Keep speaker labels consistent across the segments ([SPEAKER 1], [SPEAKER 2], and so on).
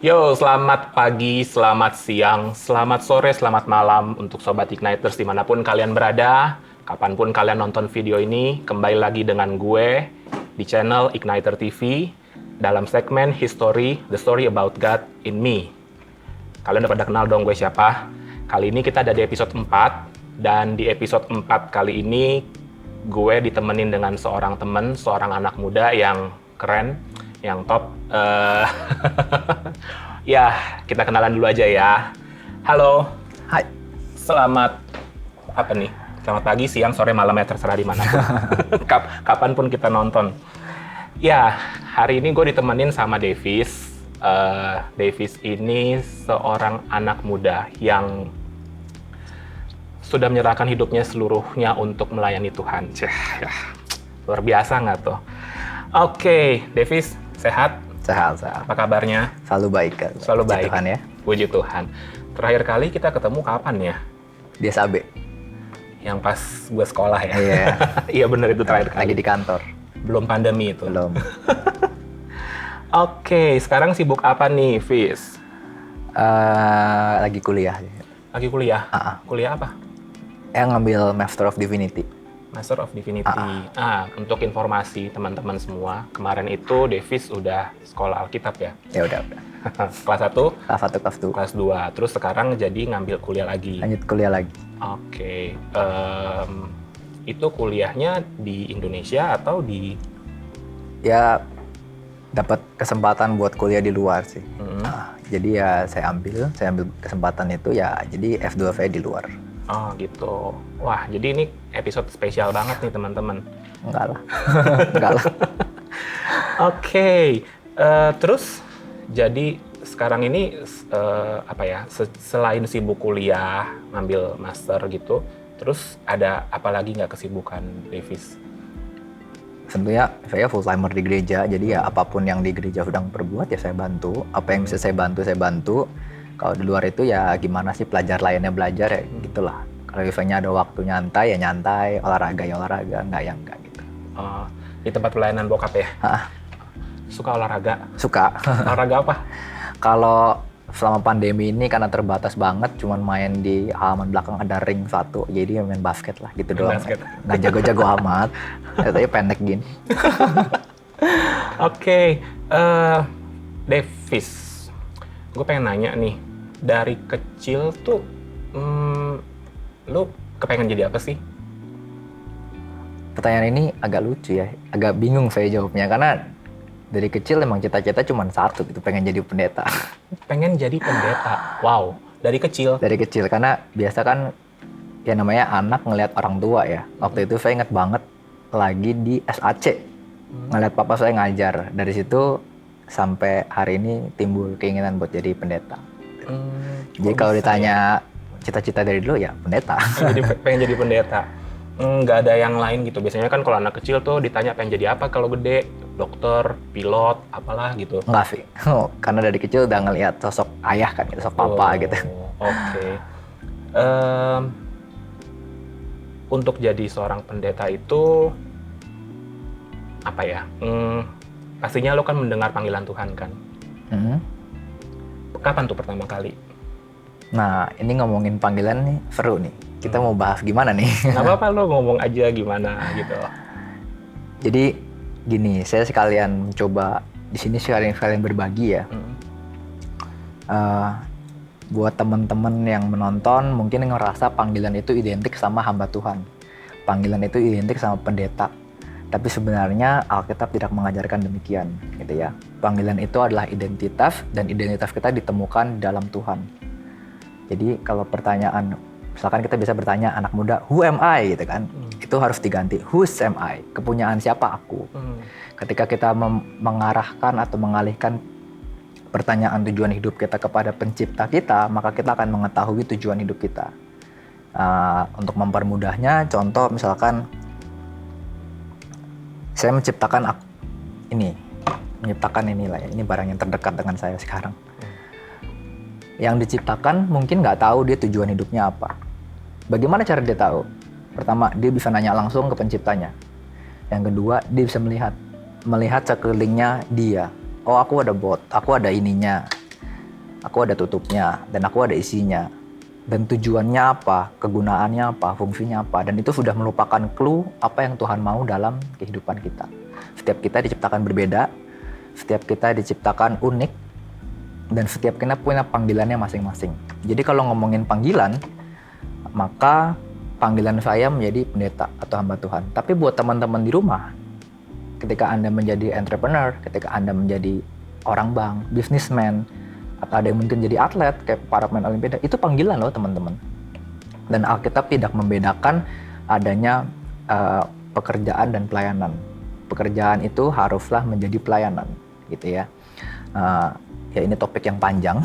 [SPEAKER 1] Yo, selamat pagi, selamat siang, selamat sore, selamat malam untuk Sobat Igniters dimanapun kalian berada. Kapanpun kalian nonton video ini, kembali lagi dengan gue di channel Igniter TV dalam segmen History, The Story About God in Me. Kalian udah pada kenal dong gue siapa? Kali ini kita ada di episode 4, dan di episode 4 kali ini gue ditemenin dengan seorang temen, seorang anak muda yang keren, yang top. Ya, kita kenalan dulu aja ya. Halo.
[SPEAKER 2] Hai.
[SPEAKER 1] Selamat apa nih? Selamat pagi, siang, sore, malam ya, terserah di mana. Kapanpun kita nonton. Ya, hari ini gue ditemenin sama Davis. Davis ini seorang anak muda yang sudah menyerahkan hidupnya seluruhnya untuk melayani Tuhan. Ya, luar biasa nggak tuh? Oke, Davis, sehat?
[SPEAKER 2] Sehat.
[SPEAKER 1] Apa kabarnya?
[SPEAKER 2] Selalu baik kan?
[SPEAKER 1] Selalu baik.
[SPEAKER 2] Puji Tuhan ya.
[SPEAKER 1] Puji Tuhan. Terakhir kali kita ketemu kapan ya?
[SPEAKER 2] Di SAB.
[SPEAKER 1] Yang pas gue sekolah ya?
[SPEAKER 2] Iya.
[SPEAKER 1] Iya bener itu terakhir kali.
[SPEAKER 2] Lagi di kantor.
[SPEAKER 1] Belum pandemi itu?
[SPEAKER 2] Belum.
[SPEAKER 1] Oke, sekarang sibuk apa nih, Fis?
[SPEAKER 2] Lagi kuliah.
[SPEAKER 1] Lagi kuliah? Kuliah apa?
[SPEAKER 2] Ngambil Master of Divinity.
[SPEAKER 1] Master of Divinity. Untuk informasi teman-teman semua, kemarin itu Davis udah sekolah Alkitab ya?
[SPEAKER 2] Ya udah.
[SPEAKER 1] Kelas 1?
[SPEAKER 2] Kelas 1, kelas 2.
[SPEAKER 1] Kelas 2. Terus sekarang jadi ngambil kuliah lagi?
[SPEAKER 2] Lanjut kuliah lagi.
[SPEAKER 1] Oke. Itu kuliahnya di Indonesia atau di...
[SPEAKER 2] Ya, dapat kesempatan buat kuliah di luar sih. Jadi ya saya ambil kesempatan itu ya, jadi F2 saya di luar.
[SPEAKER 1] Oh gitu. Wah, jadi ini episode spesial banget nih teman-teman.
[SPEAKER 2] Enggak lah.
[SPEAKER 1] Oke. Terus jadi sekarang ini apa ya? Selain sibuk kuliah, ngambil master gitu, terus ada apa lagi nggak kesibukan Davis?
[SPEAKER 2] Tentunya saya full timer di gereja, jadi ya apapun yang di gereja sedang berbuat ya saya bantu. Apa yang bisa saya bantu. Kalau di luar itu ya gimana sih pelajar lainnya belajar ya gitulah. Kalau eventnya ada waktu nyantai ya nyantai, olahraga ya olahraga, enggak ya enggak gitu.
[SPEAKER 1] Di tempat pelayanan bokap ya? Suka olahraga?
[SPEAKER 2] Suka.
[SPEAKER 1] Olahraga apa?
[SPEAKER 2] Kalau selama pandemi ini karena terbatas banget, cuman main di halaman belakang ada ring 1, jadi main basket lah gitu doang.
[SPEAKER 1] Basket.
[SPEAKER 2] Nggak jago-jago amat, tapi pendek gini.
[SPEAKER 1] Oke, Davis, gue pengen nanya nih, dari kecil tuh, lu kepengen jadi apa sih?
[SPEAKER 2] Pertanyaan ini agak lucu ya, agak bingung saya jawabnya, karena dari kecil emang cita-cita cuma satu gitu, pengen jadi pendeta.
[SPEAKER 1] Pengen jadi pendeta? Wow, dari kecil?
[SPEAKER 2] Dari kecil, karena biasa kan ya namanya anak ngelihat orang tua ya. Waktu itu saya inget banget lagi di SAC, ngeliat papa saya ngajar. Dari situ sampai hari ini timbul keinginan buat jadi pendeta. Jadi kalau ditanya cita-cita dari dulu ya pendeta.
[SPEAKER 1] Pengen jadi pendeta. Nggak ada yang lain gitu. Biasanya kan kalau anak kecil tuh ditanya pengen jadi apa kalau gede? Dokter, pilot, apalah gitu.
[SPEAKER 2] Enggak sih, karena dari kecil udah ngelihat sosok ayah kan, sosok papa gitu.
[SPEAKER 1] Oke. Untuk jadi seorang pendeta itu apa ya? Pastinya lo kan mendengar panggilan Tuhan kan? Kapan tuh pertama kali?
[SPEAKER 2] Nah, ini ngomongin panggilan nih seru nih. Kita mau bahas gimana nih?
[SPEAKER 1] Nggak apa-apa, lo ngomong aja gimana gitu.
[SPEAKER 2] Jadi gini, saya sekalian coba di sini sekalian berbagi ya. Buat teman-teman yang menonton mungkin ngerasa panggilan itu identik sama hamba Tuhan. Panggilan itu identik sama pendeta. Tapi sebenarnya Alkitab tidak mengajarkan demikian, gitu ya. Panggilan itu adalah identitas, dan identitas kita ditemukan dalam Tuhan. Jadi kalau pertanyaan, misalkan kita bisa bertanya anak muda, who am I, gitu kan? Itu harus diganti, whose am I? Kepunyaan siapa aku? Ketika kita mengarahkan atau mengalihkan pertanyaan tujuan hidup kita kepada pencipta kita, maka kita akan mengetahui tujuan hidup kita. Untuk mempermudahnya, contoh misalkan saya menciptakan inilah ya, ini barang yang terdekat dengan saya sekarang. Yang diciptakan mungkin nggak tahu dia tujuan hidupnya apa. Bagaimana cara dia tahu? Pertama, dia bisa nanya langsung ke penciptanya. Yang kedua, dia bisa melihat sekelilingnya dia. Oh, aku ada bot, aku ada ininya. aku ada tutupnya, dan aku ada isinya. Dan tujuannya apa, kegunaannya apa, fungsinya apa. Dan itu sudah merupakan clue apa yang Tuhan mau dalam kehidupan kita. Setiap kita diciptakan berbeda, setiap kita diciptakan unik, dan setiap kita punya panggilannya masing-masing. Jadi kalau ngomongin panggilan, maka panggilan saya menjadi pendeta atau hamba Tuhan. Tapi buat teman-teman di rumah, ketika Anda menjadi entrepreneur, ketika Anda menjadi orang bank, businessman, atau ada yang mungkin jadi atlet kayak para pemain olimpiade, itu panggilan loh teman-teman. Dan Alkitab tidak membedakan adanya pekerjaan dan pelayanan. Pekerjaan itu haruslah menjadi pelayanan, gitu ya. Ya ini topik yang panjang,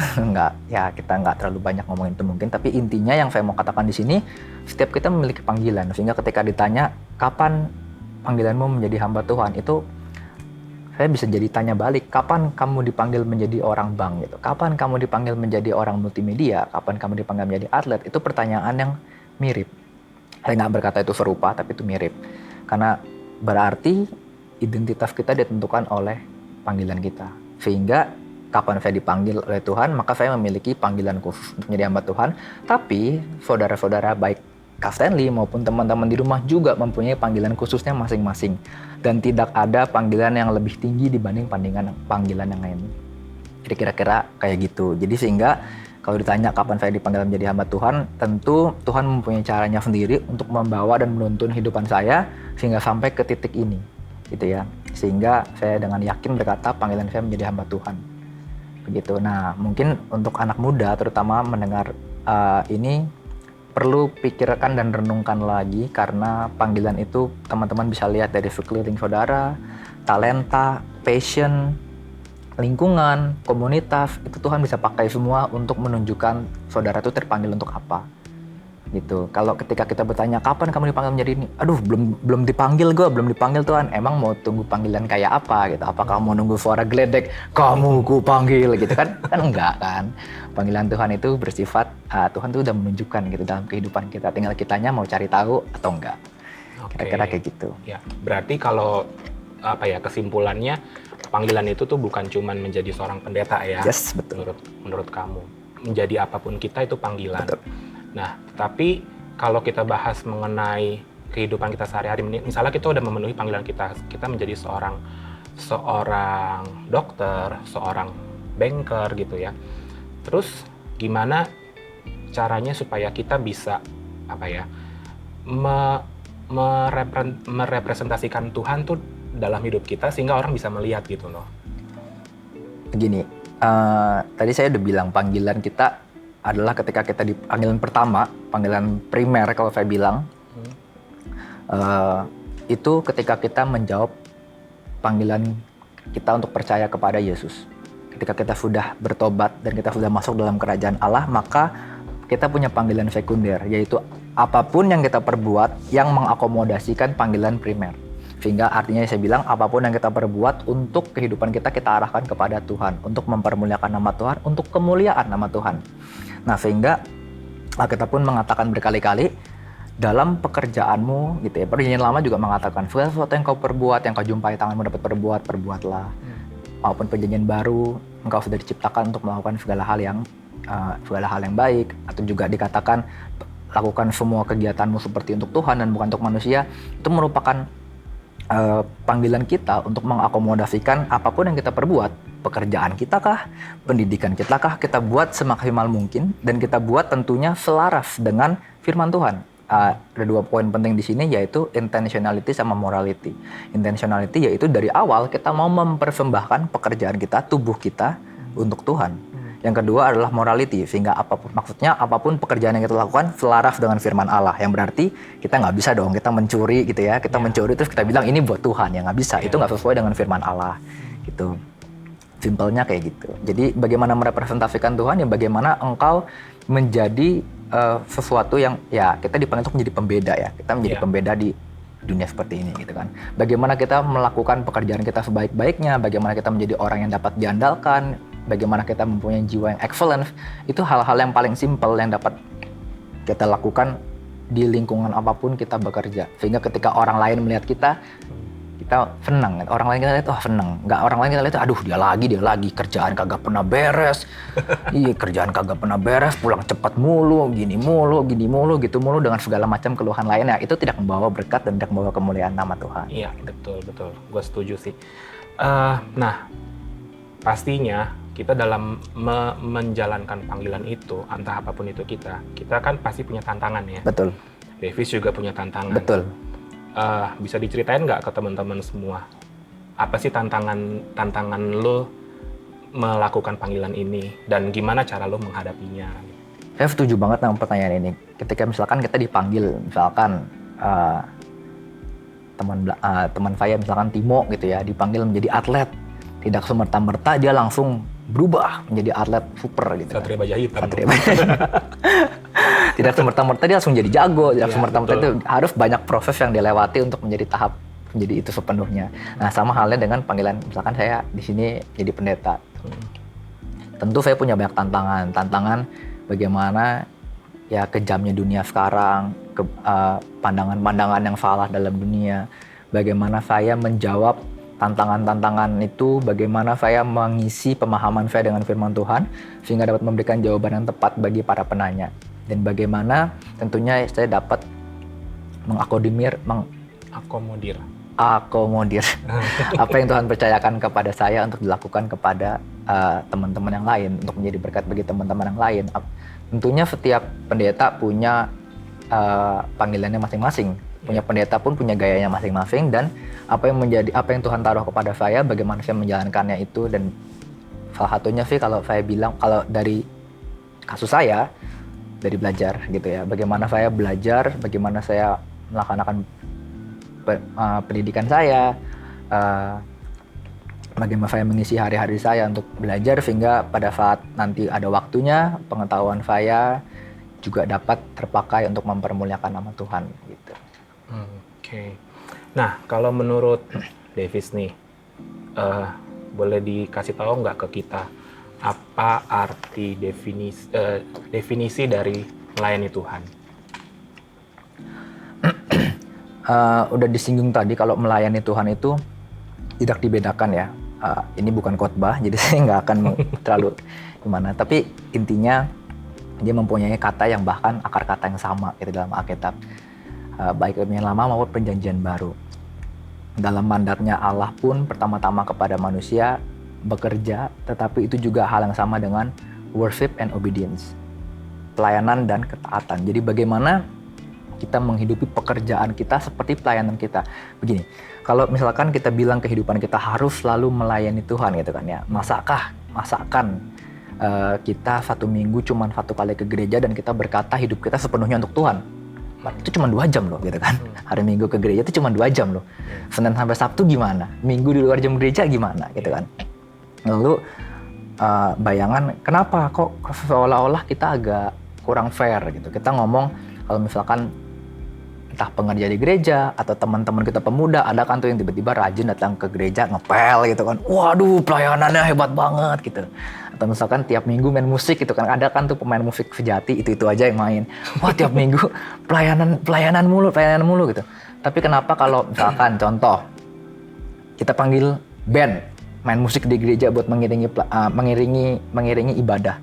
[SPEAKER 2] kita nggak terlalu banyak ngomongin itu mungkin. Tapi intinya yang saya mau katakan di sini, setiap kita memiliki panggilan. Sehingga ketika ditanya kapan panggilanmu menjadi hamba Tuhan, itu saya bisa jadi tanya balik, kapan kamu dipanggil menjadi orang bank gitu? Kapan kamu dipanggil menjadi orang multimedia? Kapan kamu dipanggil menjadi atlet? Itu pertanyaan yang mirip. Saya nggak berkata itu serupa, tapi itu mirip. Karena berarti identitas kita ditentukan oleh panggilan kita. Sehingga kapan saya dipanggil oleh Tuhan, maka saya memiliki panggilan khusus untuk menjadi hamba Tuhan. Tapi saudara-saudara baik Kak Stanley maupun teman-teman di rumah juga mempunyai panggilan khususnya masing-masing. Dan tidak ada panggilan yang lebih tinggi dibanding panggilan yang lain. Jadi kira-kira kayak gitu. Jadi sehingga kalau ditanya kapan saya dipanggil menjadi hamba Tuhan, tentu Tuhan mempunyai caranya sendiri untuk membawa dan menuntun kehidupan saya sehingga sampai ke titik ini. Gitu ya. Sehingga saya dengan yakin berkata panggilan saya menjadi hamba Tuhan. Begitu. Nah, mungkin untuk anak muda terutama mendengar ini perlu pikirkan dan renungkan lagi, karena panggilan itu teman-teman bisa lihat dari sekeliling saudara, talenta, passion, lingkungan, komunitas, itu Tuhan bisa pakai semua untuk menunjukkan saudara itu terpanggil untuk apa. Gitu. Kalau ketika kita bertanya kapan kamu dipanggil menjadi ini, aduh belum dipanggil Tuhan. Emang mau tunggu panggilan kayak apa gitu? Apakah mau nunggu suara geledek kamu ku panggil gitu kan? Kan enggak kan. Panggilan Tuhan itu bersifat Tuhan tuh udah menunjukkan gitu dalam kehidupan kita. Tinggal kitanya mau cari tahu atau enggak. Kira-kira kayak gitu.
[SPEAKER 1] Ya, berarti kalau kesimpulannya panggilan itu tuh bukan cuman menjadi seorang pendeta ya.
[SPEAKER 2] Yes, betul.
[SPEAKER 1] Menurut kamu. Menjadi apapun kita itu panggilan.
[SPEAKER 2] Betul.
[SPEAKER 1] Nah, tapi kalau kita bahas mengenai kehidupan kita sehari-hari, misalnya kita udah memenuhi panggilan kita menjadi seorang dokter, seorang banker gitu ya. Terus gimana caranya supaya kita bisa merepresentasikan Tuhan tuh dalam hidup kita sehingga orang bisa melihat gitu loh.
[SPEAKER 2] Begini, tadi saya udah bilang panggilan kita adalah ketika kita di panggilan pertama, panggilan primer kalau saya bilang, itu ketika kita menjawab panggilan kita untuk percaya kepada Yesus. Ketika kita sudah bertobat dan kita sudah masuk dalam kerajaan Allah, maka kita punya panggilan sekunder, yaitu apapun yang kita perbuat yang mengakomodasikan panggilan primer. Sehingga artinya saya bilang apapun yang kita perbuat untuk kehidupan kita arahkan kepada Tuhan, untuk mempermuliakan nama Tuhan, untuk kemuliaan nama Tuhan. Nah, sehingga kita pun mengatakan berkali-kali dalam pekerjaanmu gitu ya. Perjanjian Lama juga mengatakan segala sesuatu yang kau perbuat, yang kau jumpai tanganmu dapat perbuatlah. Maupun perjanjian baru, engkau sudah diciptakan untuk melakukan segala hal yang baik, atau juga dikatakan lakukan semua kegiatanmu seperti untuk Tuhan dan bukan untuk manusia. Itu merupakan panggilan kita untuk mengakomodasikan apapun yang kita perbuat. Pekerjaan kita kah, pendidikan kita kah, kita buat semaksimal mungkin dan kita buat tentunya selaras dengan firman Tuhan. Ada 2 poin penting di sini, yaitu intentionality sama morality. Intentionality yaitu dari awal kita mau mempersembahkan pekerjaan kita, tubuh kita untuk Tuhan. Yang kedua adalah morality, sehingga apapun pekerjaan yang kita lakukan selaras dengan firman Allah. Yang berarti kita nggak bisa dong kita mencuri gitu ya, kita mencuri terus kita bilang ini buat Tuhan, ya nggak bisa. Itu nggak sesuai dengan firman Allah gitu. Simpelnya kayak gitu. Jadi bagaimana merepresentasikan Tuhan, ya bagaimana engkau menjadi sesuatu yang ya kita dipanggil untuk menjadi pembeda ya. Kita menjadi pembeda di dunia seperti ini gitu kan. Bagaimana kita melakukan pekerjaan kita sebaik-baiknya, bagaimana kita menjadi orang yang dapat diandalkan, bagaimana kita mempunyai jiwa yang excellent. Itu hal-hal yang paling simpel yang dapat kita lakukan di lingkungan apapun kita bekerja. Sehingga ketika orang lain melihat kita kita senang. Orang lain kita lihat, wah senang. Nggak, orang lain kita lihat, aduh dia lagi, kerjaan kagak pernah beres. Iya, kerjaan kagak pernah beres, pulang cepat mulu, gini mulu, gitu mulu, dengan segala macam keluhan lainnya. Itu tidak membawa berkat dan tidak membawa kemuliaan nama Tuhan.
[SPEAKER 1] Iya, betul. Gue setuju sih. Nah, pastinya kita dalam menjalankan panggilan itu, entah apapun itu kita kan pasti punya tantangan ya.
[SPEAKER 2] Betul.
[SPEAKER 1] Davis juga punya tantangan.
[SPEAKER 2] Betul.
[SPEAKER 1] Bisa diceritain nggak ke teman-teman semua, apa sih tantangan lo melakukan panggilan ini dan gimana cara lo menghadapinya?
[SPEAKER 2] Saya setuju banget dengan pertanyaan ini. Ketika misalkan kita dipanggil, misalkan teman saya misalkan Timo gitu ya, dipanggil menjadi atlet, tidak semerta-merta dia langsung berubah menjadi atlet super gitu.
[SPEAKER 1] Satria Baja Hitam.
[SPEAKER 2] Tidak semerta-merta dia langsung jadi jago, tidak semerta-merta
[SPEAKER 1] betul.
[SPEAKER 2] itu harus banyak proses yang dilewati untuk menjadi tahap menjadi itu sepenuhnya. Nah, sama halnya dengan panggilan, misalkan saya di sini jadi pendeta. Tentu saya punya banyak tantangan bagaimana ya kejamnya dunia sekarang, pandangan-pandangan yang salah dalam dunia, bagaimana saya menjawab tantangan-tantangan itu, bagaimana saya mengisi pemahaman saya dengan firman Tuhan sehingga dapat memberikan jawaban yang tepat bagi para penanya. Dan bagaimana tentunya saya dapat mengakomodir apa yang Tuhan percayakan kepada saya untuk dilakukan kepada teman-teman yang lain, untuk menjadi berkat bagi teman-teman yang lain. Tentunya setiap pendeta punya panggilannya masing-masing. Punya pendeta pun punya gayanya masing-masing, dan apa yang Tuhan taruh kepada saya, bagaimana saya menjalankannya itu. Dan salah satunya sih kalau saya bilang, kalau dari kasus saya, dari belajar gitu ya, bagaimana saya belajar, bagaimana saya melaksanakan pendidikan saya, bagaimana saya mengisi hari-hari saya untuk belajar sehingga pada saat nanti ada waktunya, pengetahuan saya juga dapat terpakai untuk mempermuliakan nama Tuhan gitu.
[SPEAKER 1] Oke. Nah, kalau menurut Davis nih, boleh dikasih tahu nggak ke kita apa arti definisi dari melayani Tuhan?
[SPEAKER 2] Udah disinggung tadi kalau melayani Tuhan itu tidak dibedakan ya. Ini bukan khotbah, jadi saya nggak akan terlalu gimana. Tapi intinya dia mempunyai kata yang bahkan akar kata yang sama gitu dalam Alkitab. Baik Perjanjian Lama maupun Perjanjian Baru. Dalam mandatnya Allah pun pertama-tama kepada manusia bekerja, tetapi itu juga hal yang sama dengan worship and obedience, pelayanan dan ketaatan. Jadi bagaimana kita menghidupi pekerjaan kita seperti pelayanan kita. Begini, kalau misalkan kita bilang kehidupan kita harus selalu melayani Tuhan gitu kan ya, masakan kita satu minggu cuma satu kali ke gereja dan kita berkata hidup kita sepenuhnya untuk Tuhan. Itu cuma 2 jam loh gitu kan. Hari Minggu ke gereja itu cuma 2 jam loh. Senin sampai Sabtu gimana? Minggu di luar jam gereja gimana gitu kan. Lalu bayangan kenapa kok seolah-olah kita agak kurang fair gitu. Kita ngomong kalau misalkan entah pengerja di gereja atau teman-teman kita pemuda, ada kan tuh yang tiba-tiba rajin datang ke gereja ngepel gitu kan. Waduh, pelayanannya hebat banget gitu. Atau misalkan tiap minggu main musik gitu kan, ada kan tuh pemain musik sejati itu aja yang main. Wah, tiap minggu pelayanan mulu gitu. Tapi kenapa kalau misalkan contoh kita panggil band main musik di gereja buat mengiringi ibadah,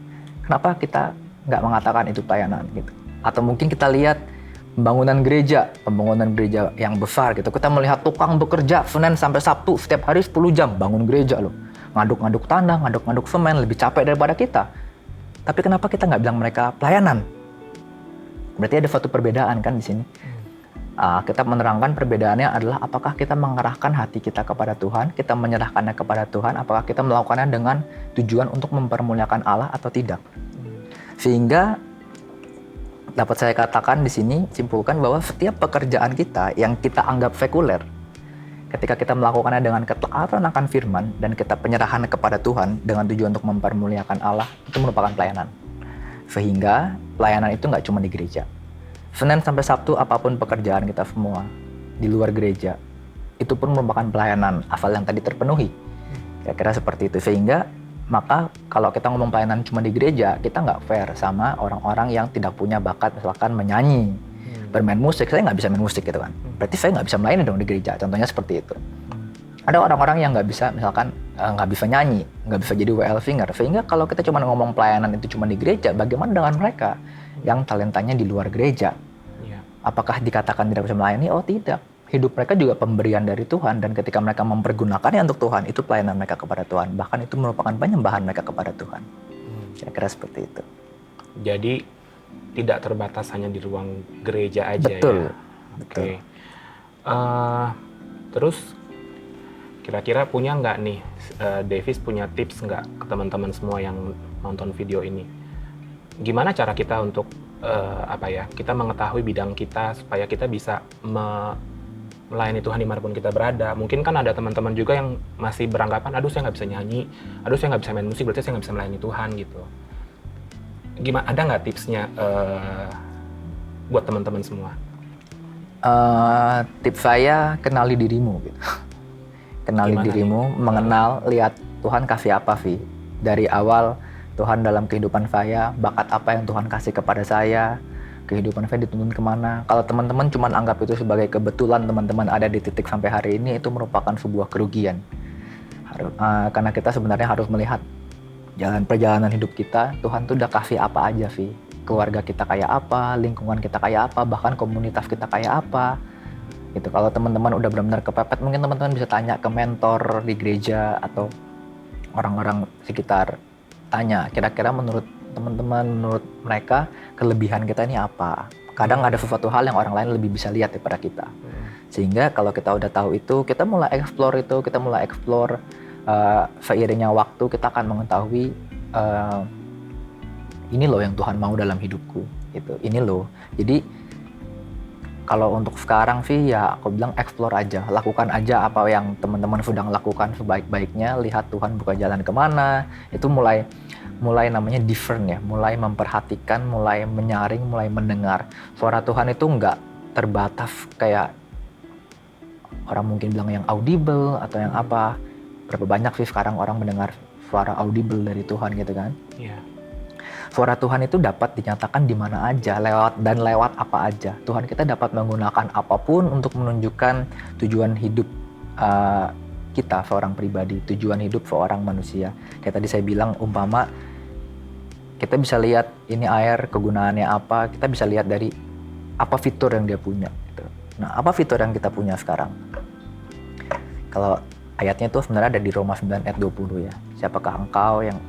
[SPEAKER 2] kenapa kita nggak mengatakan itu pelayanan gitu? Atau mungkin kita lihat pembangunan gereja yang besar gitu, kita melihat tukang bekerja Senin sampai Sabtu setiap hari 10 jam bangun gereja loh, ngaduk-ngaduk tanah, ngaduk-ngaduk semen, lebih capek daripada kita. Tapi kenapa kita nggak bilang mereka pelayanan? Berarti ada suatu perbedaan kan di sini. Kita menerangkan perbedaannya adalah apakah kita mengarahkan hati kita kepada Tuhan, kita menyerahkannya kepada Tuhan, apakah kita melakukannya dengan tujuan untuk mempermuliakan Allah atau tidak. Sehingga dapat saya katakan di sini, simpulkan bahwa setiap pekerjaan kita yang kita anggap sekuler, ketika kita melakukannya dengan ketaatan akan firman dan kita penyerahan kepada Tuhan dengan tujuan untuk mempermuliakan Allah, itu merupakan pelayanan. Sehingga pelayanan itu nggak cuma di gereja. Senin sampai Sabtu apapun pekerjaan kita semua di luar gereja, itu pun merupakan pelayanan asal yang tadi terpenuhi. Kira-kira seperti itu. Sehingga maka kalau kita ngomong pelayanan cuma di gereja, kita nggak fair sama orang-orang yang tidak punya bakat misalkan menyanyi, bermain musik. Saya nggak bisa main musik gitu kan. Berarti saya nggak bisa melayani dong di gereja. Contohnya seperti itu. Ada orang-orang yang nggak bisa, misalkan nggak bisa nyanyi, nggak bisa jadi WL singer, sehingga kalau kita cuma ngomong pelayanan itu cuma di gereja, bagaimana dengan mereka yang talentanya di luar gereja?
[SPEAKER 1] Iya.
[SPEAKER 2] Apakah dikatakan tidak bisa melayani? Oh tidak. Hidup mereka juga pemberian dari Tuhan, dan ketika mereka mempergunakannya untuk Tuhan, itu pelayanan mereka kepada Tuhan. Bahkan itu merupakan penyembahan mereka kepada Tuhan. Kira-kira seperti itu.
[SPEAKER 1] Jadi tidak terbatas hanya di ruang gereja aja.
[SPEAKER 2] Betul.
[SPEAKER 1] Ya. Oke. Terus kira-kira punya nggak nih, Davis punya tips nggak ke teman-teman semua yang nonton video ini? Gimana cara kita untuk kita mengetahui bidang kita supaya kita bisa melayani Tuhan dimanapun kita berada? Mungkin kan ada teman-teman juga yang masih beranggapan, aduh saya nggak bisa nyanyi, aduh saya nggak bisa main musik, berarti saya nggak bisa melayani Tuhan gitu. Gimana, ada nggak tipsnya buat teman-teman semua?
[SPEAKER 2] Tips saya, kenali dirimu gitu. Kenali
[SPEAKER 1] Gimana
[SPEAKER 2] dirimu, mengenal, lihat Tuhan kasih apa, Vi. Dari awal Tuhan dalam kehidupan saya, bakat apa yang Tuhan kasih kepada saya, kehidupan saya dituntun kemana. Kalau teman-teman cuma anggap itu sebagai kebetulan teman-teman ada di titik sampai hari ini, itu merupakan sebuah kerugian. Karena kita sebenarnya harus melihat perjalanan hidup kita, Tuhan tuh udah kasih apa aja, Vi. Keluarga kita kayak apa, lingkungan kita kayak apa, bahkan komunitas kita kayak apa. Gitu. Kalau teman-teman udah benar-benar kepepet, mungkin teman-teman bisa tanya ke mentor di gereja atau orang-orang sekitar. Tanya, kira-kira menurut teman-teman, menurut mereka, kelebihan kita ini apa? Kadang ada sesuatu hal yang orang lain lebih bisa lihat daripada kita. Sehingga kalau kita udah tahu itu, kita mulai explore itu, kita mulai explore. Seiringnya waktu kita akan mengetahui ini loh yang Tuhan mau dalam hidupku, gitu. Ini loh. Jadi kalau untuk sekarang sih ya aku bilang explore aja, lakukan aja apa yang teman-teman sedang lakukan sebaik-baiknya. Lihat Tuhan buka jalan kemana. Itu mulai namanya different ya, mulai memperhatikan, mulai menyaring, mulai mendengar. Suara Tuhan itu nggak terbatas kayak orang mungkin bilang yang audible atau yang apa. Berapa banyak sih sekarang orang mendengar suara audible dari Tuhan gitu kan?
[SPEAKER 1] Iya.
[SPEAKER 2] Suara Tuhan itu dapat dinyatakan di mana aja, lewat apa aja. Tuhan kita dapat menggunakan apapun untuk menunjukkan tujuan hidup kita seorang pribadi, tujuan hidup seorang manusia. Kayak tadi saya bilang, umpama kita bisa lihat ini air kegunaannya apa, kita bisa lihat dari apa fitur yang dia punya. Gitu. Nah, apa fitur yang kita punya sekarang? Kalau ayatnya itu sebenarnya ada di Roma 9 ayat 20 ya. Siapakah engkau yang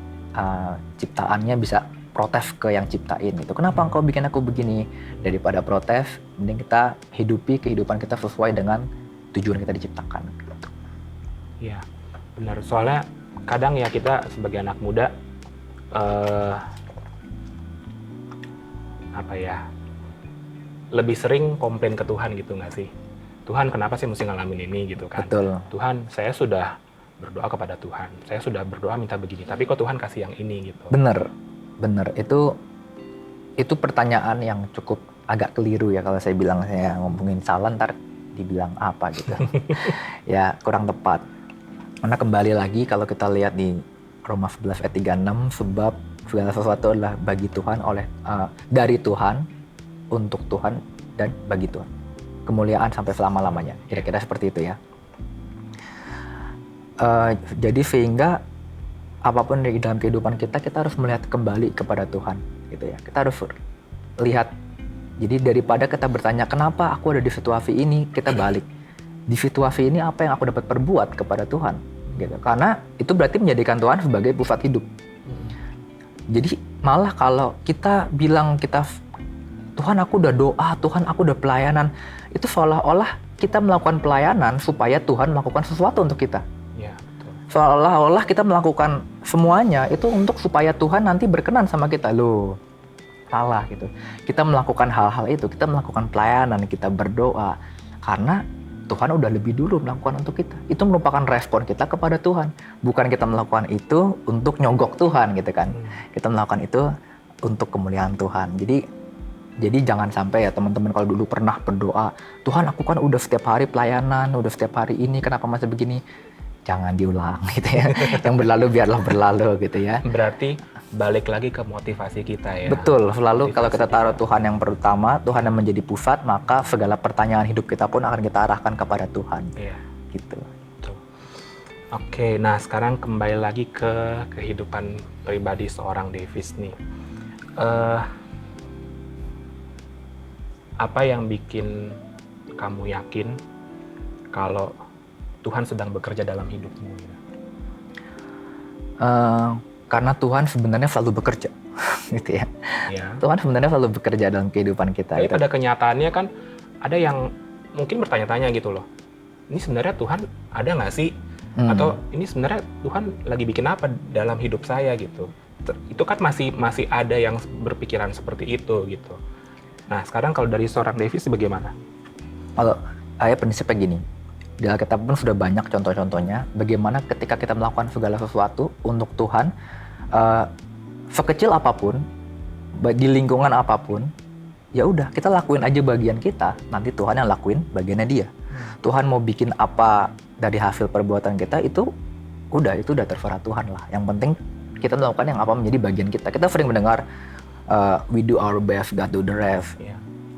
[SPEAKER 2] ciptaannya bisa protes ke yang ciptain gitu. Kenapa engkau bikin aku begini? Daripada protes, mending kita hidupi kehidupan kita sesuai dengan tujuan kita diciptakan.
[SPEAKER 1] Iya, benar. Soalnya kadang ya kita sebagai anak muda lebih sering komplain ke Tuhan gitu nggak sih? Tuhan kenapa sih mesti ngalamin ini gitu kan?
[SPEAKER 2] Betul.
[SPEAKER 1] Tuhan, saya sudah berdoa kepada Tuhan, saya sudah berdoa minta begini, tapi kok Tuhan kasih yang ini gitu?
[SPEAKER 2] Bener. Itu pertanyaan yang cukup agak keliru ya kalau saya bilang, saya ngomongin salah ntar dibilang apa gitu. Ya kurang tepat. Karena kembali lagi kalau kita lihat di Roma 11 ayat 36, sebab segala sesuatu adalah bagi Tuhan, dari Tuhan, untuk Tuhan, dan bagi Tuhan. Kemuliaan sampai selama-lamanya. Kira-kira seperti itu ya. Jadi sehingga apapun di dalam kehidupan kita harus melihat kembali kepada Tuhan, gitu ya. Kita harus lihat. Jadi daripada kita bertanya kenapa aku ada di situasi ini, kita balik. Di situasi ini apa yang aku dapat perbuat kepada Tuhan, gitu. Karena itu berarti menjadikan Tuhan sebagai pusat hidup. Jadi malah kalau kita bilang Tuhan aku udah doa, Tuhan aku udah pelayanan, itu seolah-olah kita melakukan pelayanan supaya Tuhan melakukan sesuatu untuk kita.
[SPEAKER 1] Ya, betul.
[SPEAKER 2] Seolah-olah kita melakukan semuanya itu untuk supaya Tuhan nanti berkenan sama kita. Loh, salah gitu. Kita melakukan hal-hal itu, kita melakukan pelayanan, kita berdoa karena Tuhan udah lebih dulu melakukan untuk kita. Itu merupakan respon kita kepada Tuhan. Bukan kita melakukan itu untuk nyogok Tuhan gitu kan. Kita melakukan itu untuk kemuliaan Tuhan. Jadi jangan sampai ya teman-teman kalau dulu pernah berdoa, Tuhan aku kan udah setiap hari pelayanan, udah setiap hari ini, kenapa masih begini? Jangan diulang gitu ya. Yang berlalu biarlah berlalu gitu ya.
[SPEAKER 1] Berarti balik lagi ke motivasi kita ya.
[SPEAKER 2] Betul, selalu kalau kita taruh Tuhan yang pertama, Tuhan yang menjadi pusat, maka segala pertanyaan hidup kita pun akan kita arahkan kepada Tuhan.
[SPEAKER 1] Iya.
[SPEAKER 2] Gitu.
[SPEAKER 1] Betul. Oke, nah sekarang kembali lagi ke kehidupan pribadi seorang Davis nih. Eh, apa yang bikin kamu yakin kalau Tuhan sedang bekerja dalam hidupmu?
[SPEAKER 2] Karena Tuhan sebenarnya selalu bekerja, gitu ya.
[SPEAKER 1] Ya.
[SPEAKER 2] Tuhan sebenarnya selalu bekerja dalam kehidupan kita.
[SPEAKER 1] Tapi
[SPEAKER 2] Gitu.
[SPEAKER 1] pada kenyataannya kan ada yang mungkin bertanya-tanya gitu loh. Ini sebenarnya Tuhan ada nggak sih? Atau ini sebenarnya Tuhan lagi bikin apa dalam hidup saya gitu? Itu kan masih ada yang berpikiran seperti itu gitu. Nah sekarang kalau dari seorang Davis bagaimana?
[SPEAKER 2] Kalau saya prinsipnya gini, di Alkitab pun sudah banyak contoh-contohnya bagaimana ketika kita melakukan segala sesuatu untuk Tuhan, sekecil apapun, di lingkungan apapun, ya udah kita lakuin aja bagian kita, nanti Tuhan yang lakuin bagiannya dia. Tuhan mau bikin apa dari hasil perbuatan kita itu udah terserah Tuhan lah. Yang penting kita melakukan yang apa menjadi bagian kita. Kita sering mendengar we do our best, God do the rest.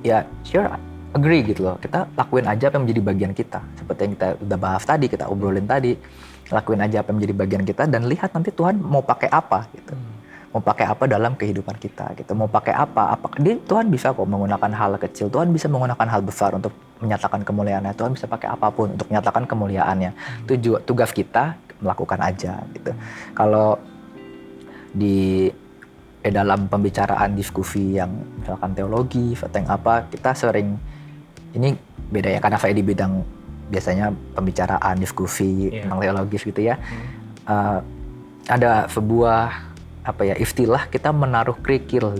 [SPEAKER 2] Ya, sure, agree gitu loh. Kita lakuin aja apa yang menjadi bagian kita. Seperti yang kita udah bahas tadi, kita obrolin tadi. Lakuin aja apa yang menjadi bagian kita dan lihat nanti Tuhan mau pakai apa gitu. Mau pakai apa dalam kehidupan kita gitu. Mau pakai apa? Tuhan bisa kok menggunakan hal kecil. Tuhan bisa menggunakan hal besar untuk menyatakan kemuliaannya. Tuhan bisa pakai apapun untuk menyatakan kemuliaannya. Itu juga tugas kita melakukan aja gitu. Kalau di dalam pembicaraan diskusi yang misalkan teologi atau yang apa, kita sering, ini beda ya karena saya di bidang biasanya pembicaraan diskusi tentang teologis gitu ya. Ada sebuah istilah kita menaruh kerikil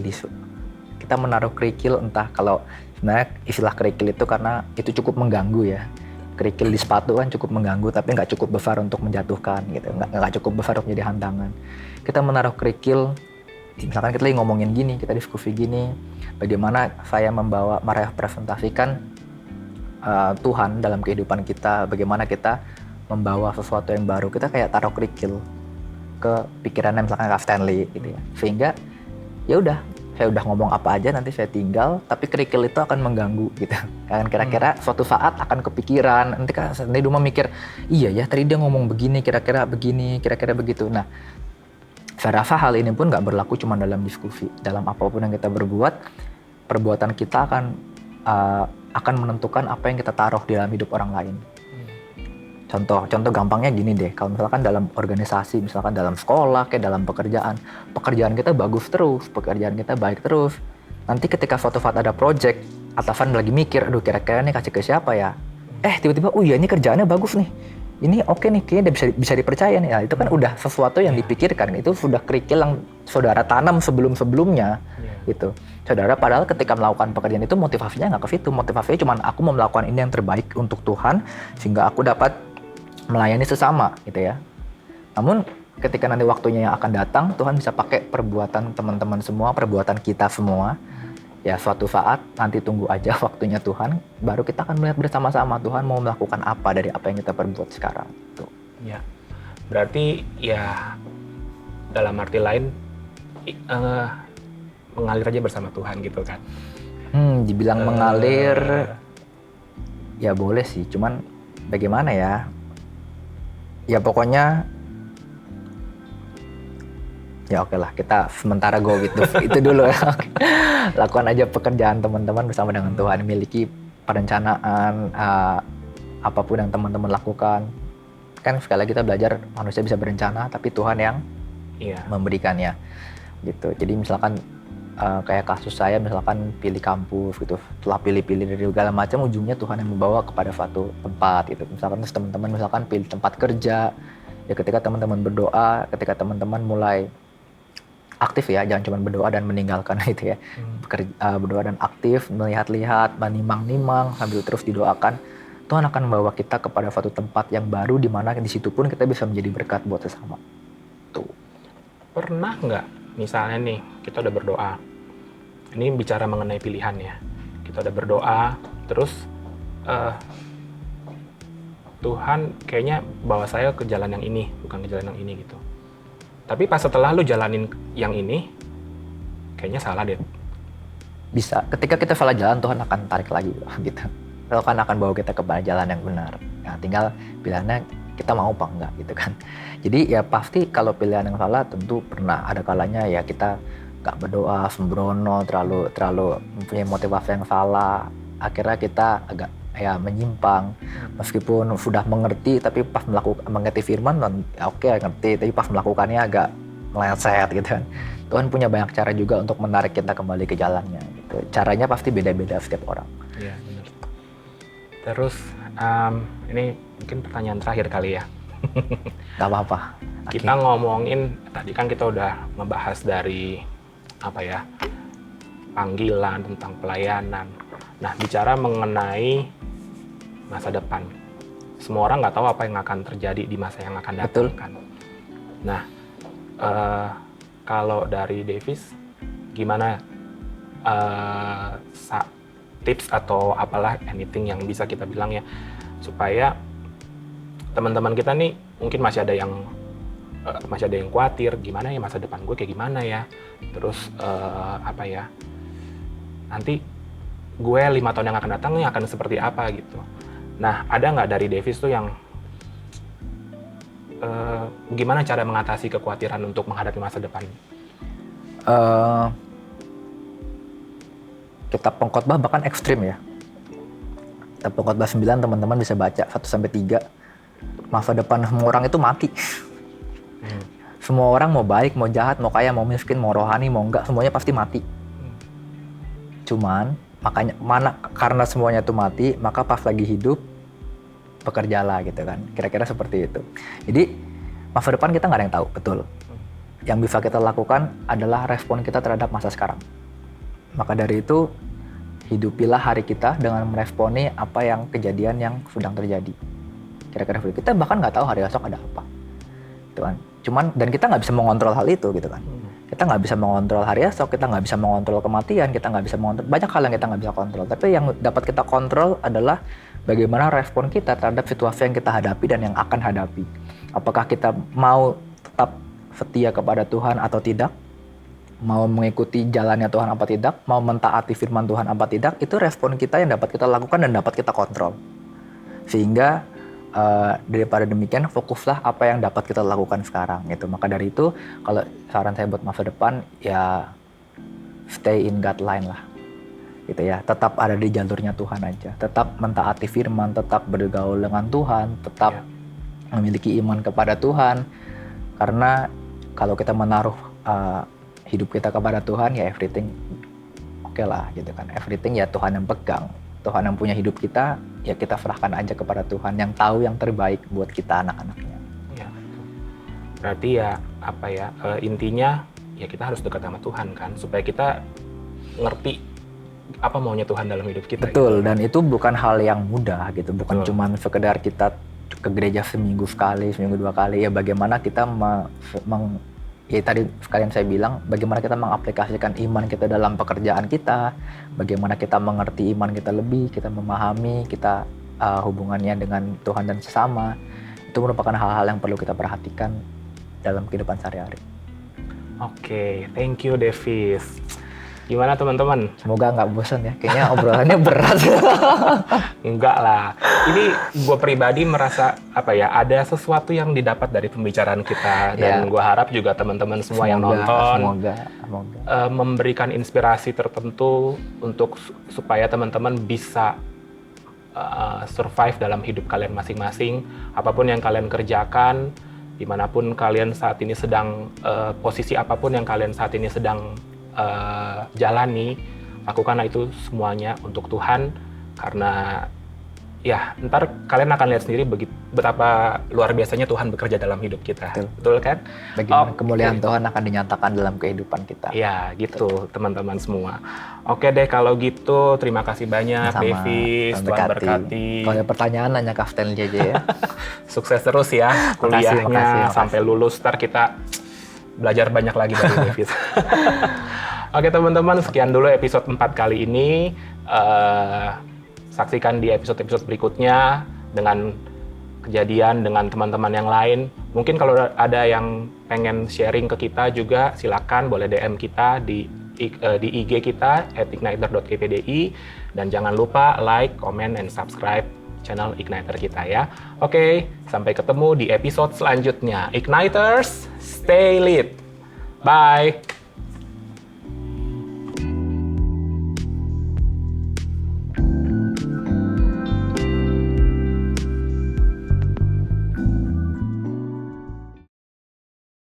[SPEAKER 2] kita menaruh kerikil, entah kalau sebenarnya istilah kerikil itu karena itu cukup mengganggu ya. Kerikil di sepatu kan cukup mengganggu tapi nggak cukup besar untuk menjatuhkan gitu, nggak cukup besar untuk menjadi hantangan. Kita menaruh kerikil, misalkan kita lagi ngomongin gini, kita diskusi gini, bagaimana saya merepresentasikan Tuhan dalam kehidupan kita, bagaimana kita membawa sesuatu yang baru, kita kayak taruh kerikil ke pikirannya misalkan Kak Stanley gitu ya, sehingga ya udah saya udah ngomong apa aja nanti saya tinggal, tapi kerikil itu akan mengganggu gitu kan, kira-kira suatu saat akan kepikiran, nanti Kak Stanley cuma mikir iya ya tadi dia ngomong begini, kira-kira begini, kira-kira begitu. Nah saya rasa hal ini pun nggak berlaku cuma dalam diskusi, dalam apapun yang kita berbuat, perbuatan kita akan menentukan apa yang kita taruh di dalam hidup orang lain. Contoh gampangnya gini deh, kalau misalkan dalam organisasi, misalkan dalam sekolah, kayak dalam pekerjaan kita bagus terus, pekerjaan kita baik terus. Nanti ketika suatu saat ada project, atasan lagi mikir, aduh kira-kira nih kasih ke siapa ya? Tiba-tiba, oh iya ini kerjaannya bagus nih, ini oke nih, kayaknya bisa dipercaya nih. Nah, itu kan udah sesuatu yang dipikirkan, itu sudah kerikil yang saudara tanam sebelum-sebelumnya gitu. Saudara padahal ketika melakukan pekerjaan itu motivasinya nggak ke situ, motivasinya cuma aku mau melakukan ini yang terbaik untuk Tuhan sehingga aku dapat melayani sesama gitu ya. Namun ketika nanti waktunya yang akan datang, Tuhan bisa pakai perbuatan teman-teman semua, perbuatan kita semua. Ya suatu saat nanti tunggu aja waktunya Tuhan, baru kita akan melihat bersama-sama Tuhan mau melakukan apa dari apa yang kita perbuat sekarang. Tuh.
[SPEAKER 1] Ya, berarti ya dalam arti lain mengalir aja bersama Tuhan gitu kan.
[SPEAKER 2] Dibilang mengalir, ya boleh sih, cuman bagaimana ya? Ya pokoknya ya oke lah, kita sementara go gitu itu dulu ya. Lakukan aja pekerjaan teman-teman bersama dengan Tuhan, miliki perencanaan apapun yang teman-teman lakukan. Kan sekali lagi kita belajar manusia bisa berencana tapi Tuhan yang memberikannya gitu. Jadi misalkan kayak kasus saya misalkan pilih kampus gitu, setelah pilih-pilih dari segala macam, ujungnya Tuhan yang membawa kepada suatu tempat gitu. Misalkan terus teman-teman misalkan pilih tempat kerja, ya ketika teman-teman berdoa, ketika teman-teman mulai aktif ya, jangan cuma berdoa dan meninggalkan gitu ya. Berdoa dan aktif, melihat-lihat, menimang-nimang sambil terus didoakan, Tuhan akan membawa kita kepada suatu tempat yang baru di mana di situ pun kita bisa menjadi berkat buat sesama. Tuh.
[SPEAKER 1] Pernah nggak misalnya nih kita udah berdoa, ini bicara mengenai pilihan ya, kita udah berdoa terus Tuhan kayaknya bawa saya ke jalan yang ini bukan ke jalan yang ini gitu, tapi pas setelah lu jalanin yang ini kayaknya salah deh.
[SPEAKER 2] Bisa, ketika kita salah jalan Tuhan akan tarik lagi gitu. Tuhan akan bawa kita kepada jalan yang benar. Nah, tinggal pilihannya kita mau apa enggak gitu kan. Jadi ya pasti kalau pilihan yang salah tentu pernah ada kalanya ya kita nggak berdoa, sembrono, terlalu mempunyai motivasi yang salah, akhirnya kita agak ya menyimpang, meskipun sudah mengerti tapi pas mengerti firman ya oke ngerti, tapi pas melakukannya agak meleset gitu kan. Tuhan punya banyak cara juga untuk menarik kita kembali ke jalannya gitu. Caranya pasti beda-beda setiap orang.
[SPEAKER 1] Iya benar. Terus ini mungkin pertanyaan terakhir kali ya.
[SPEAKER 2] Gak apa-apa.
[SPEAKER 1] Kita ngomongin tadi kan kita udah ngebahas dari apa ya, panggilan, tentang pelayanan. Nah, bicara mengenai masa depan, semua orang nggak tahu apa yang akan terjadi di masa yang akan datang.
[SPEAKER 2] Betul.
[SPEAKER 1] Kan. Nah, kalau dari Davis, gimana tips atau apalah anything yang bisa kita bilang ya, supaya teman-teman kita nih mungkin masih ada yang khawatir, gimana ya masa depan gue kayak gimana ya, terus apa ya, nanti gue 5 tahun yang akan datang nih akan seperti apa gitu. Nah, ada nggak dari Davis tuh yang gimana cara mengatasi kekhawatiran untuk menghadapi masa depan?
[SPEAKER 2] Kitab Pengkhotbah bahkan ekstrim ya. Kitab Pengkhotbah 9 teman-teman bisa baca 1-3. Masa depan semua orang itu mati. Semua orang mau baik, mau jahat, mau kaya, mau miskin, mau rohani, mau enggak, semuanya pasti mati. Cuman karena semuanya itu mati, maka pas lagi hidup bekerjalah gitu kan. Kira-kira seperti itu. Jadi masa depan kita nggak ada yang tahu, betul. Yang bisa kita lakukan adalah respon kita terhadap masa sekarang. Maka dari itu hidupilah hari kita dengan meresponi apa yang kejadian yang sedang terjadi. Kira-kira begitu. Kita bahkan nggak tahu hari esok ada apa, gitu kan. Dan kita nggak bisa mengontrol hal itu, gitu kan. Kita nggak bisa mengontrol hari esok, kita nggak bisa mengontrol kematian, kita nggak bisa mengontrol banyak hal yang kita nggak bisa kontrol. Tapi yang dapat kita kontrol adalah bagaimana respon kita terhadap situasi yang kita hadapi dan yang akan hadapi. Apakah kita mau tetap setia kepada Tuhan atau tidak? Mau mengikuti jalannya Tuhan apa tidak? Mau mentaati firman Tuhan apa tidak? Itu respon kita yang dapat kita lakukan dan dapat kita kontrol. Sehingga daripada demikian fokuslah apa yang dapat kita lakukan sekarang gitu. Maka dari itu kalau saran saya buat masa depan ya stay in God line lah gitu ya, tetap ada di jalurnya Tuhan aja, tetap mentaati firman, tetap bergaul dengan Tuhan, tetap memiliki iman kepada Tuhan, karena kalau kita menaruh hidup kita kepada Tuhan ya everything oke lah gitu kan, everything ya Tuhan yang pegang. Tuhan yang punya hidup kita, ya kita serahkan aja kepada Tuhan yang tahu yang terbaik buat kita anak-anaknya.
[SPEAKER 1] Ya, berarti ya apa ya, intinya ya kita harus dekat sama Tuhan kan, supaya kita ngerti apa maunya Tuhan dalam hidup kita.
[SPEAKER 2] Betul,
[SPEAKER 1] gitu.
[SPEAKER 2] Dan itu bukan hal yang mudah gitu, bukan cuma sekedar kita ke gereja seminggu sekali, seminggu 2 kali, ya bagaimana kita ya tadi sekalian saya bilang, bagaimana kita mengaplikasikan iman kita dalam pekerjaan kita, bagaimana kita mengerti iman kita lebih, kita memahami, kita hubungannya dengan Tuhan dan sesama, itu merupakan hal-hal yang perlu kita perhatikan dalam kehidupan sehari-hari.
[SPEAKER 1] Oke, thank you Davis. Gimana teman-teman?
[SPEAKER 2] Semoga nggak bosan ya, kayaknya obrolannya berat.
[SPEAKER 1] Enggak lah. Ini gue pribadi merasa apa ya, ada sesuatu yang didapat dari pembicaraan kita, dan gue harap juga teman-teman semua yang nonton memberikan inspirasi tertentu untuk supaya teman-teman bisa survive dalam hidup kalian masing-masing, apapun yang kalian kerjakan, dimanapun kalian saat ini sedang posisi apapun yang kalian saat ini sedang jalani, lakukanlah itu semuanya untuk Tuhan, karena ya ntar kalian akan lihat sendiri betapa luar biasanya Tuhan bekerja dalam hidup kita. Betul kan?
[SPEAKER 2] Bagaimana kemuliaan Tuhan akan dinyatakan dalam kehidupan kita.
[SPEAKER 1] Ya gitu teman-teman semua. Oke deh kalau gitu, terima kasih banyak Davis, Tuhan berkati.
[SPEAKER 2] Kalau ada pertanyaan nanya Kaften JJ ya.
[SPEAKER 1] Sukses terus ya kuliahnya, makasih. Sampai lulus, ntar kita belajar banyak lagi dari Davis. Oke teman-teman, sekian dulu episode 4 kali ini. Saksikan di episode-episode berikutnya dengan kejadian dengan teman-teman yang lain. Mungkin kalau ada yang pengen sharing ke kita juga, silakan boleh DM kita di IG kita @igniter.kpdi, dan jangan lupa like, comment, and subscribe channel Igniter kita ya. Oke, sampai ketemu di episode selanjutnya. Igniters, stay lit. Bye.